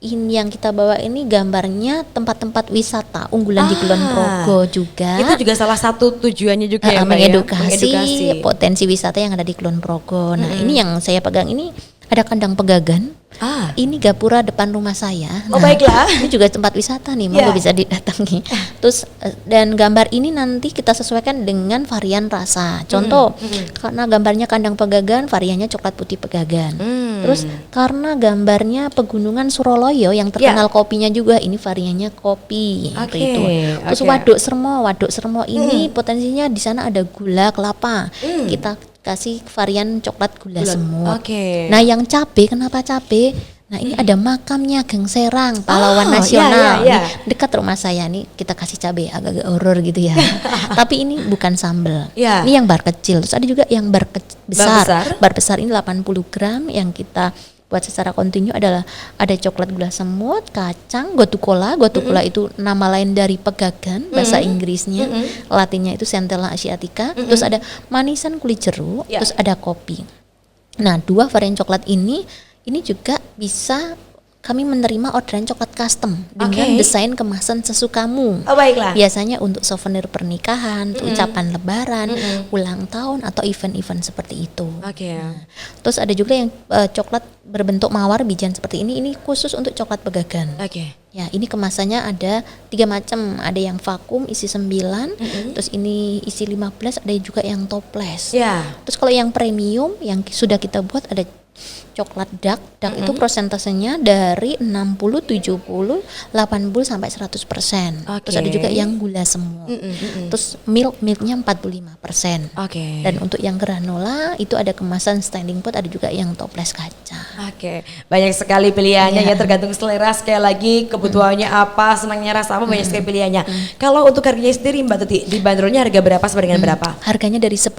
Speaker 1: Ini yang kita bawa ini gambarnya tempat-tempat wisata unggulan di Kulon Progo juga.
Speaker 2: Itu juga salah satu tujuannya juga ya, Mbak,
Speaker 1: mengedukasi
Speaker 2: ya?
Speaker 1: potensi wisata yang ada di Kulon Progo. Nah, ini yang saya pegang ini ada kandang pegagan. Ini gapura depan rumah saya.
Speaker 2: Oh, baiklah.
Speaker 1: Ini juga tempat wisata nih, monggo bisa didatangi. Terus dan gambar ini nanti kita sesuaikan dengan varian rasa. Contoh, karena gambarnya kandang pegagan, variannya coklat putih pegagan. Terus karena gambarnya pegunungan Suroloyo yang terkenal kopinya juga, ini variannya kopi. Itu. Terus waduk sermo ini potensinya di sana ada gula kelapa. Kita kasih varian coklat gula semut. Nah, yang cabe, kenapa cabe? Nah, ini ada makamnya Geng Serang, pahlawan nasional. Nih, dekat rumah saya nih, kita kasih cabe agak-agak horor gitu ya. Tapi ini bukan sambal. Ini yang bar kecil. Terus ada juga yang bar besar. Bar besar ini 80 gram yang kita buat secara kontinu adalah ada coklat gula semut, kacang, gotu kola. Gotu kola itu nama lain dari pegagan, bahasa Inggrisnya, Latinnya itu Centella asiatica. Terus ada manisan kulit jeruk, terus ada kopi. Nah, 2 varian coklat ini juga bisa kami menerima orderan coklat custom dengan desain kemasan sesukamu.
Speaker 2: Baiklah.
Speaker 1: Biasanya untuk souvenir pernikahan, ucapan lebaran, ulang tahun atau event-event seperti itu. Terus ada juga yang coklat berbentuk mawar bijian seperti ini. Ini khusus untuk coklat pegagan. Ya, ini kemasannya ada 3 macam. Ada yang vakum isi 9, terus ini isi 15, ada juga yang toples. Terus kalau yang premium yang sudah kita buat ada coklat dark itu prosentasenya dari 60, 70, 80 sampai 100%. Terus ada juga yang gula semut. Terus milknya 45%. Dan untuk yang granola itu ada kemasan standing pot, ada juga yang toples kaca.
Speaker 2: Banyak sekali pilihannya ya, tergantung selera, sekali lagi kebutuhannya apa, senangnya rasa apa, banyak sekali pilihannya. Kalau untuk harganya sendiri Mbak Tuti, dibanderolnya harga berapa sampai dengan berapa?
Speaker 1: Harganya dari 10.000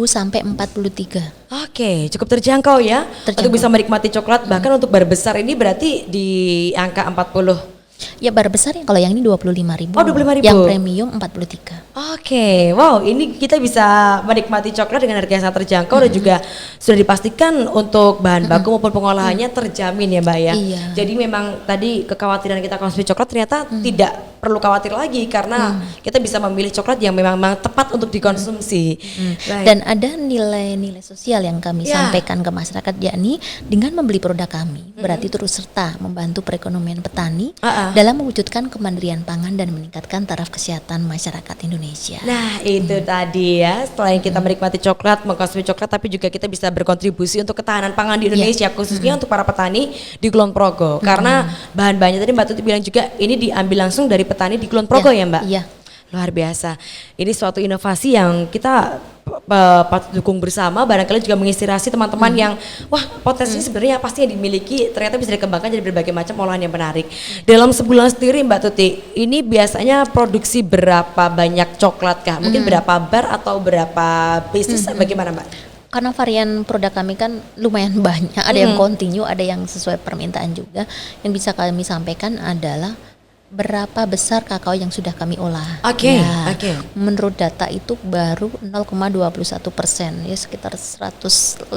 Speaker 1: sampai 43.
Speaker 2: Cukup terjangkau ya. Untuk bisa menikmati coklat, bahkan untuk bar besar ini berarti di angka 40.
Speaker 1: Ya, bar besar yang kalau yang ini 25.000.
Speaker 2: 25.000.
Speaker 1: Yang premium 43.
Speaker 2: Wow, ini kita bisa menikmati coklat dengan harga yang sangat terjangkau dan juga sudah dipastikan untuk bahan baku maupun pengolahannya terjamin ya, Mbak ya. Jadi memang tadi kekhawatiran kita konsumsi coklat ternyata tidak perlu khawatir lagi karena kita bisa memilih coklat yang memang tepat untuk dikonsumsi.
Speaker 1: Dan ada nilai-nilai sosial yang kami sampaikan ke masyarakat, yakni dengan membeli produk kami berarti terus serta membantu perekonomian petani dalam mewujudkan kemandirian pangan dan meningkatkan taraf kesehatan masyarakat Indonesia.
Speaker 2: Nah, itu tadi ya, selain kita menikmati coklat, mengkonsumsi coklat, tapi juga kita bisa berkontribusi untuk ketahanan pangan di Indonesia, khususnya untuk para petani di Kulon Progo. Karena bahan-bahannya tadi Mbak Tuti bilang juga ini diambil langsung dari petani di Kulon Progo ya Mbak?
Speaker 1: Iya.
Speaker 2: Luar biasa. Ini suatu inovasi yang kita patut dukung bersama, barangkali juga menginspirasi teman-teman yang wah potensi sebenarnya pasti yang dimiliki ternyata bisa dikembangkan jadi berbagai macam olahan yang menarik. Dalam sebulan sendiri Mbak Tuti, ini biasanya produksi berapa banyak coklat kah? Mungkin berapa bar atau berapa pieces, bagaimana Mbak?
Speaker 1: Karena varian produk kami kan lumayan banyak, ada yang kontinu, ada yang sesuai permintaan juga. Yang bisa kami sampaikan adalah berapa besar kakao yang sudah kami olah. Menurut data itu baru 0,21%, ya sekitar 150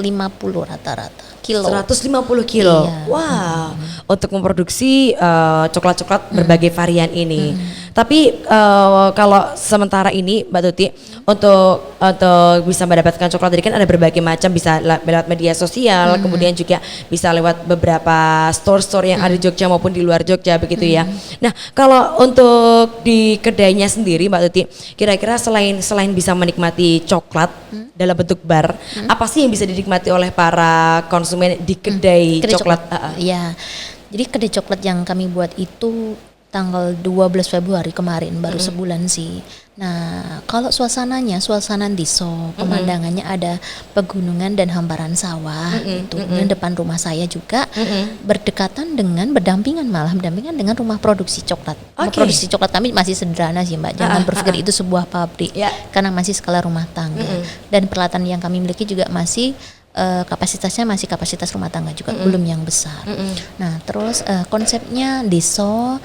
Speaker 1: rata-rata kilo. 150
Speaker 2: kilo. Wow. Untuk memproduksi coklat-coklat berbagai varian ini. Tapi kalau sementara ini Mbak Tuti untuk bisa mendapatkan coklat tadi kan ada berbagai macam, bisa lewat media sosial, kemudian juga bisa lewat beberapa store-store yang ada di Jogja maupun di luar Jogja begitu ya. Nah, kalau untuk di kedainya sendiri Mbak Tuti, kira-kira selain bisa menikmati coklat dalam bentuk bar, apa sih yang bisa dinikmati oleh para konsumen di kedai coklat?
Speaker 1: Ya, jadi kedai coklat yang kami buat itu tanggal 12 Februari kemarin, baru sebulan sih. Nah, kalau suasana Diso, pemandangannya ada pegunungan dan hamparan sawah, itu dan depan rumah saya juga berdampingan dengan rumah produksi coklat. Produksi coklat kami masih sederhana sih Mbak, jangan berpikir itu sebuah pabrik, karena masih skala rumah tangga. Dan peralatan yang kami miliki juga masih kapasitasnya masih kapasitas rumah tangga juga, belum yang besar. Nah, terus konsepnya Diso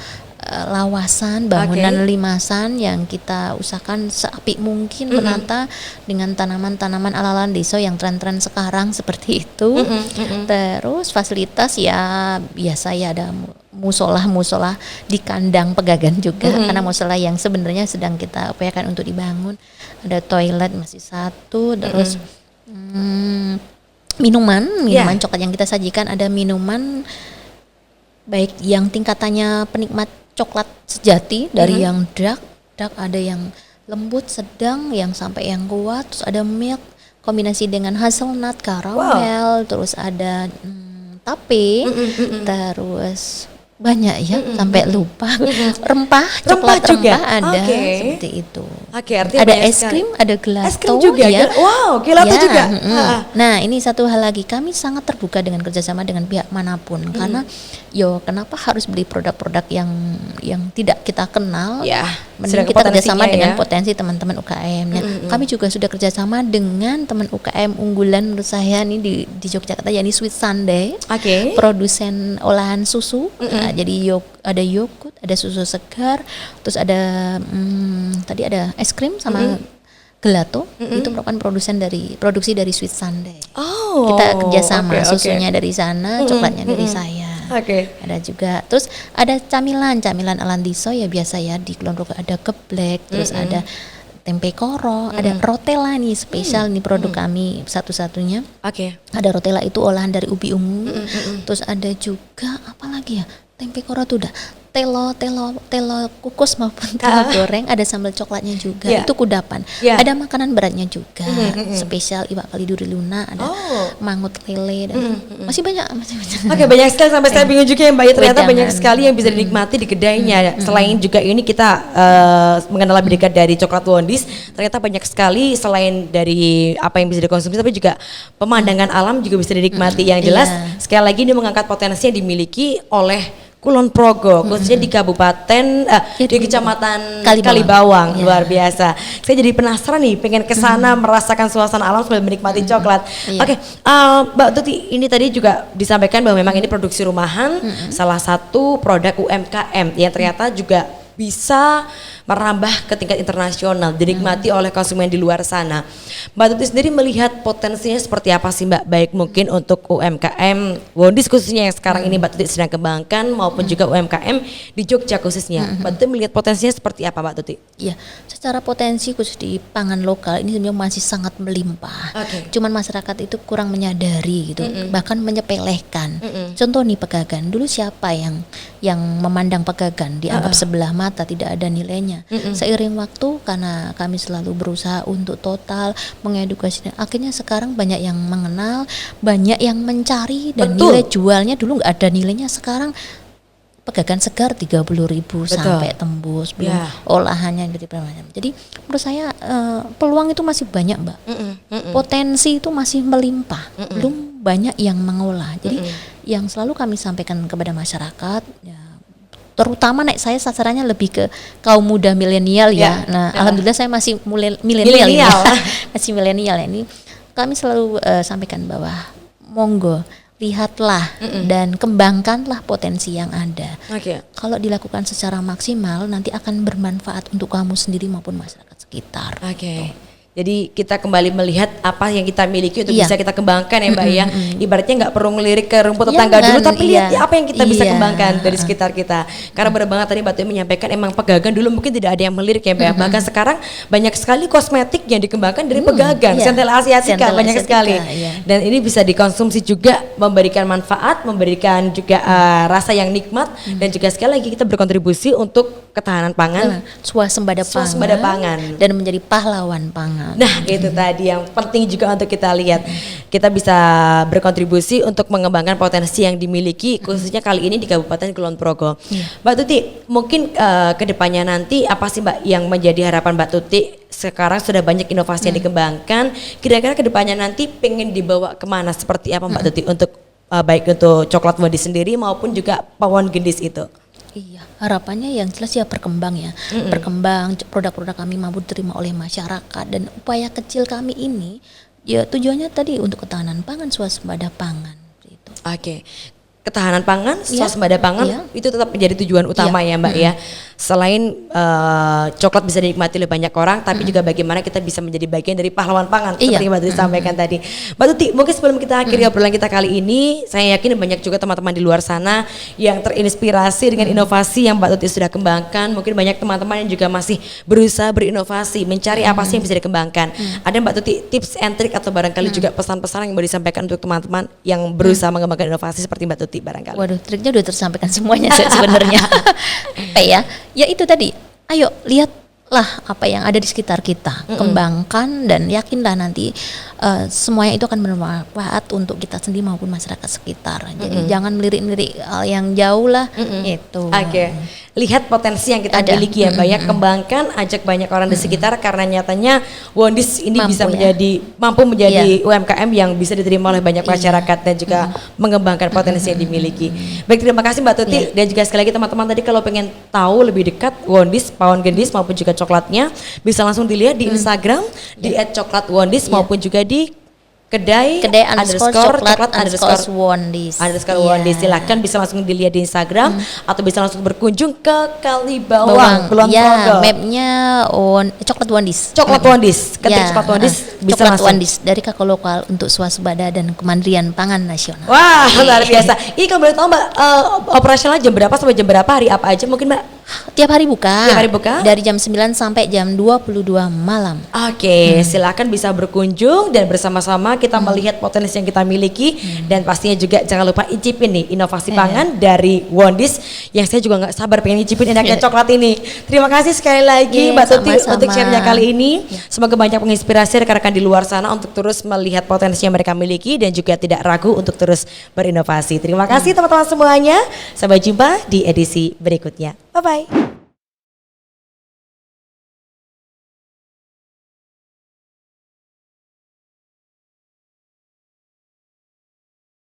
Speaker 1: lawasan, bangunan limasan yang kita usahakan seapik mungkin menata dengan tanaman-tanaman ala-ala desa yang tren-tren sekarang seperti itu. Terus fasilitas ya biasa ya, ada musola di kandang Pegagan juga, karena musola yang sebenarnya sedang kita upayakan untuk dibangun. Ada toilet masih satu, terus minuman coklat yang kita sajikan, ada minuman baik yang tingkatannya penikmat coklat sejati dari yang dark, ada yang lembut, sedang, yang sampai yang kuat, terus ada milk kombinasi dengan hazelnut, karamel, terus ada tape, terus banyak ya sampai lupa rempah coklat
Speaker 2: juga
Speaker 1: ada seperti itu.
Speaker 2: Artinya
Speaker 1: ada es krim, ada gelato,
Speaker 2: es krim juga
Speaker 1: ya.
Speaker 2: Gelato juga.
Speaker 1: Nah ini satu hal lagi, kami sangat terbuka dengan kerjasama dengan pihak manapun, karena kenapa harus beli produk-produk yang tidak kita kenal? Mending kita kerjasama dengan potensi teman-teman UKM. Nah, kami juga sudah kerjasama dengan teman UKM unggulan menurut saya nih di Yogyakarta, yakni Sweet Sunday, produsen olahan susu. Jadi ada yogurt, ada susu segar, terus ada tadi ada es krim sama gelato. Itu merupakan produksi dari Sweet Sunday. Kita kerjasama, susunya dari sana, coklatnya dari saya. Ada juga, terus ada camilan Alandiso ya biasa ya di Kulon Progo, ada geblek, terus ada tempe koro, ada rotella nih spesial nih produk kami satu-satunya. Ada rotella itu olahan dari ubi ungu. Terus ada juga apa lagi ya? Tempe koro tuh udah telo kukus maupun telo goreng, ada sambal coklatnya juga, itu kudapan. Ada makanan beratnya juga, spesial iwak kali duri luna, ada mangut lele, dan masih banyak.
Speaker 2: Banyak sekali, sampai saya bingung juga ya Mbak, ternyata banyak sekali yang bisa dinikmati di kedainya. Selain juga ini kita mengenal lebih dekat dari coklat Wondis, ternyata banyak sekali selain dari apa yang bisa dikonsumsi, tapi juga pemandangan alam juga bisa dinikmati. Yang jelas sekali lagi ini mengangkat potensi yang dimiliki oleh Kulon Progo, khususnya di Kabupaten di Kecamatan Kalibawang. Luar biasa. Saya jadi penasaran nih, pengen kesana merasakan suasana alam sambil menikmati coklat. Mbak Tuti, ini tadi juga disampaikan bahwa memang ini produksi rumahan, salah satu produk UMKM yang ternyata juga bisa merambah ke tingkat internasional, dinikmati oleh konsumen di luar sana. Mbak Tuti sendiri melihat potensinya seperti apa sih Mbak, baik mungkin untuk UMKM Wondis khususnya yang sekarang ini Mbak Tuti sedang kembangkan, maupun juga UMKM di Jogja khususnya. Mbak Tuti melihat potensinya seperti apa Mbak Tuti?
Speaker 1: Iya, secara potensi khusus di pangan lokal ini sebenarnya masih sangat melimpah. Cuman masyarakat itu kurang menyadari gitu, bahkan menyepelekan. Contoh nih Pegagan, dulu siapa yang memandang Pegagan dianggap sebelah mata, tidak ada nilainya. Seiring waktu, karena kami selalu berusaha untuk total mengedukasi, akhirnya sekarang banyak yang mengenal, banyak yang mencari, dan nilai jualnya dulu nggak ada nilainya, sekarang Pegagan segar 30.000 sampai tembus, belum olahannya gitu. Jadi menurut saya peluang itu masih banyak Mbak, potensi itu masih melimpah, belum banyak yang mengolah. Jadi yang selalu kami sampaikan kepada masyarakat ya, terutama saya sasarannya lebih ke kaum muda milenial ya. Nah, alhamdulillah saya masih milenial ya. Masih milenial ya. Ini kami selalu sampaikan bahwa monggo lihatlah dan kembangkanlah potensi yang ada. Kalau dilakukan secara maksimal nanti akan bermanfaat untuk kamu sendiri maupun masyarakat sekitar.
Speaker 2: Jadi kita kembali melihat apa yang kita miliki untuk bisa kita kembangkan ya Mbak ya. Ibaratnya nggak perlu ngelirik ke rumput tetangga dulu, tapi lihat apa yang kita bisa kembangkan dari sekitar kita. Karena benar banget tadi Mbak Tuti menyampaikan, emang Pegagan dulu mungkin tidak ada yang melirik ya Mbak ya. Bahkan sekarang banyak sekali kosmetik yang dikembangkan dari Pegagan, Centella Asiatica banyak sekali. Dan ini bisa dikonsumsi juga, memberikan manfaat, memberikan juga rasa yang nikmat, dan juga sekali lagi kita berkontribusi untuk ketahanan pangan,
Speaker 1: swasembada pangan, dan menjadi pahlawan pangan.
Speaker 2: Nah itu tadi yang penting juga untuk kita lihat, kita bisa berkontribusi untuk mengembangkan potensi yang dimiliki khususnya kali ini di Kabupaten Kulon Progo. Mbak Tuti, mungkin kedepannya nanti apa sih Mbak yang menjadi harapan Mbak Tuti? Sekarang sudah banyak inovasi yang dikembangkan, kira-kira kedepannya nanti pengen dibawa kemana, seperti apa Mbak Tuti untuk baik untuk coklat Wondis sendiri maupun juga pawon gendis itu?
Speaker 1: Iya, harapannya yang jelas ya berkembang ya, berkembang, produk-produk kami mampu diterima oleh masyarakat, dan upaya kecil kami ini ya tujuannya tadi untuk ketahanan pangan, swasembada pangan gitu.
Speaker 2: ketahanan pangan,
Speaker 1: Iya.
Speaker 2: swasembada pangan
Speaker 1: Iya.
Speaker 2: itu tetap menjadi tujuan utama ya Mbak ya. Selain coklat bisa dinikmati oleh banyak orang, tapi juga bagaimana kita bisa menjadi bagian dari pahlawan pangan
Speaker 1: Iya.
Speaker 2: seperti Mbak Tuti sampaikan tadi. Mbak Tuti, mungkin sebelum kita akhiri obrolan kita kali ini, saya yakin banyak juga teman-teman di luar sana yang terinspirasi dengan inovasi yang Mbak Tuti sudah kembangkan. Mungkin banyak teman-teman yang juga masih berusaha berinovasi, mencari apa sih yang bisa dikembangkan. Ada Mbak Tuti tips and trick atau barangkali juga pesan-pesan yang mau disampaikan untuk teman-teman yang berusaha mengembangkan inovasi seperti Mbak Tuti barangkali.
Speaker 1: Waduh, triknya udah tersampaikan semuanya sebenarnya. Apa ya? Ya itu tadi. Ayo lihatlah apa yang ada di sekitar kita, kembangkan dan yakinlah nanti semuanya itu akan bermanfaat untuk kita sendiri maupun masyarakat sekitar. Jadi jangan melirik-lirik hal yang jauh lah. Itu.
Speaker 2: Oke. Lihat potensi yang kita
Speaker 1: Ada.
Speaker 2: miliki ya Mbak ya, kembangkan, ajak banyak orang di sekitar karena nyatanya Wondis ini
Speaker 1: Mampu
Speaker 2: bisa
Speaker 1: ya.
Speaker 2: mampu menjadi UMKM yang bisa diterima oleh banyak masyarakat dan juga mengembangkan potensi yang dimiliki. Baik, terima kasih Mbak Tuti dan juga sekali lagi teman-teman tadi kalau pengen tahu lebih dekat Wondis, pawon gendis maupun juga coklatnya bisa langsung dilihat di Instagram di @coklatwondis maupun juga di kedai
Speaker 1: _coklat _wondis.
Speaker 2: Wondis. Silakan bisa langsung dilihat di Instagram atau bisa langsung berkunjung ke Kalibawang,
Speaker 1: Bawang.
Speaker 2: Kulon
Speaker 1: Ya,
Speaker 2: Progo.
Speaker 1: mapnya coklat Wondis.
Speaker 2: Coklat Wondis, ketik
Speaker 1: Ya,
Speaker 2: Coklat Wondis bisa
Speaker 1: Coklat
Speaker 2: langsung.
Speaker 1: Wondis dari Kakao Lokal untuk swasembada dan kemandirian pangan nasional.
Speaker 2: Wah, luar biasa. Ini kalau boleh tahu Mbak, operasional jam berapa sampai jam berapa, hari apa aja mungkin Mbak?
Speaker 1: Tiap hari buka.
Speaker 2: Tiap hari buka?
Speaker 1: Dari jam 9 sampai jam 22 malam.
Speaker 2: Oke, silakan bisa berkunjung dan bersama-sama kita melihat potensi yang kita miliki dan pastinya juga jangan lupa icipin nih inovasi pangan dari Wondis yang saya juga nggak sabar pengen icipin enaknya coklat ini. Terima kasih sekali lagi Mbak Tuti
Speaker 1: sama-sama.
Speaker 2: untuk share-nya kali ini. Semoga banyak menginspirasi rekan-rekan di luar sana untuk terus melihat potensi yang mereka miliki dan juga tidak ragu untuk terus berinovasi. Terima kasih teman-teman semuanya. Sampai jumpa di edisi berikutnya. Bye bye.